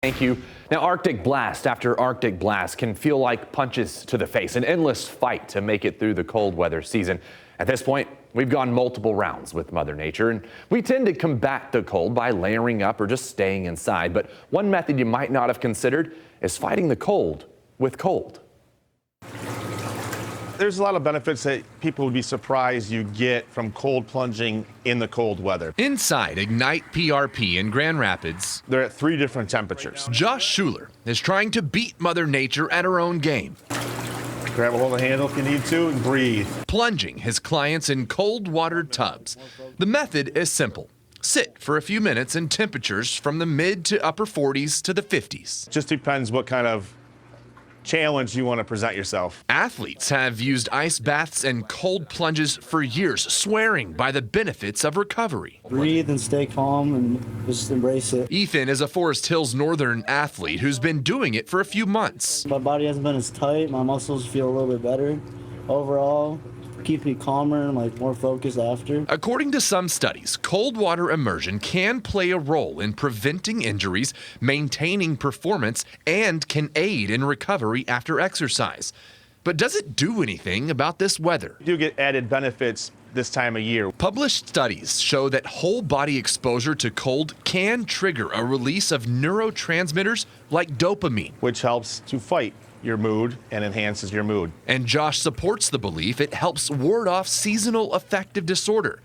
Thank you. Now, Arctic blast after Arctic blast can feel like punches to the face, an endless fight to make it through the cold weather season. At this point, we've gone multiple rounds with Mother Nature, and we tend to combat the cold by layering up or just staying inside. But one method you might not have considered is fighting the cold with cold. There's a lot of benefits that people would be surprised you get from cold plunging in the cold weather. Inside Ignite PRP in Grand Rapids, They're at 3 different temperatures. Josh Schuler is trying to beat Mother Nature at her own game, Grab a hold of the handle if you need to and breathe. plunging his clients in cold water tubs. The method is simple. Sit for a few minutes in temperatures from the mid to upper 40s to the 50s. Just depends what kind of challenge you want to present yourself. Athletes have used ice baths and cold plunges for years, swearing by the benefits of recovery. Breathe and stay calm and just embrace it. Ethan is a Forest Hills Northern athlete who's been doing it for a few months. My body hasn't been as tight. My muscles feel a little bit better. Overall, keep me calmer and more focused after. According to some studies, cold water immersion can play a role in preventing injuries, maintaining performance, and can aid in recovery after exercise. But does it do anything about this weather? You do get added benefits this time of year. Published studies show that whole body exposure to cold can trigger a release of neurotransmitters like dopamine, Which helps to fight your mood and enhances your mood. and Josh supports the belief it helps ward off seasonal affective disorder.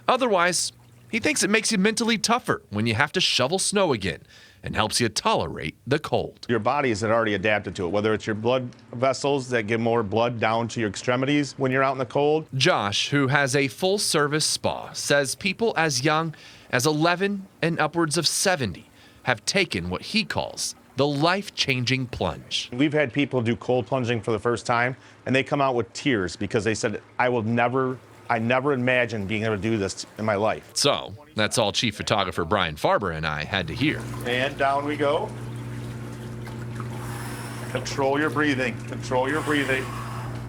Otherwise, he thinks it makes you mentally tougher when you have to shovel snow again and helps you tolerate the cold. Your bodies had already adapted to it, whether it's your blood vessels that give more blood down to your extremities when you're out in the cold. Josh, who has a full-service spa, says people as young as 11 and upwards of 70 have taken what he calls the life-changing plunge. We've had people do cold plunging for the first time, and they come out with tears because they said, I never imagined being able to do this in my life. So, that's all Chief Photographer Brian Farber and I had to hear. And down we go. Control your breathing. Control your breathing.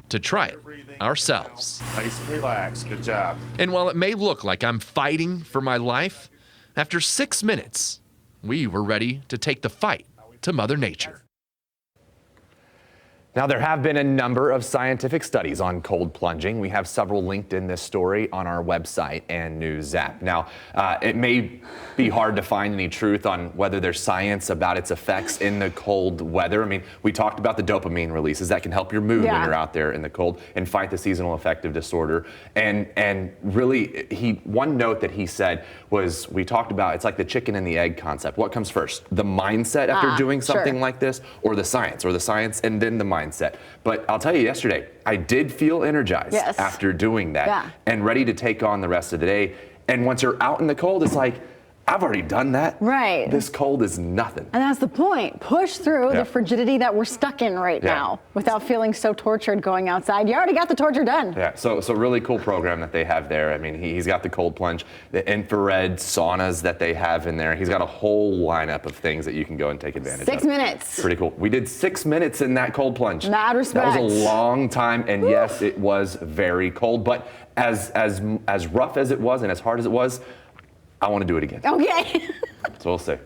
To try it ourselves. Nice and relaxed. Good job. And while it may look like I'm fighting for my life, after 6 minutes, we were ready to take the fight to Mother Nature. Now, there have been a number of scientific studies on cold plunging. We have several linked in this story on our website and news app. Now, it may be hard to find any truth on whether there's science about its effects in the cold weather. I mean, we talked about the dopamine releases that can help your mood when you're out there in the cold and fight the seasonal affective disorder. And really, one note that he said was, we talked about, it's like the chicken and the egg concept. What comes first? The mindset after doing something like this, or the science and then the mindset? But I'll tell you, yesterday, I did feel energized after doing that and ready to take on the rest of the day. And once you're out in the cold, it's like, I've already done that. Right. This cold is nothing. And that's the point. Push through the frigidity that we're stuck in right now without feeling so tortured going outside. You already got the torture done. Yeah, so really cool program that they have there. I mean, he's got the cold plunge, the infrared saunas that they have in there. He's got a whole lineup of things that you can go and take advantage of. 6 minutes. Pretty cool. We did 6 minutes in that cold plunge. Mad respect. That was a long time, and yes, it was very cold. But as rough as it was and as hard as it was, I want to do it again. Okay. So we'll see.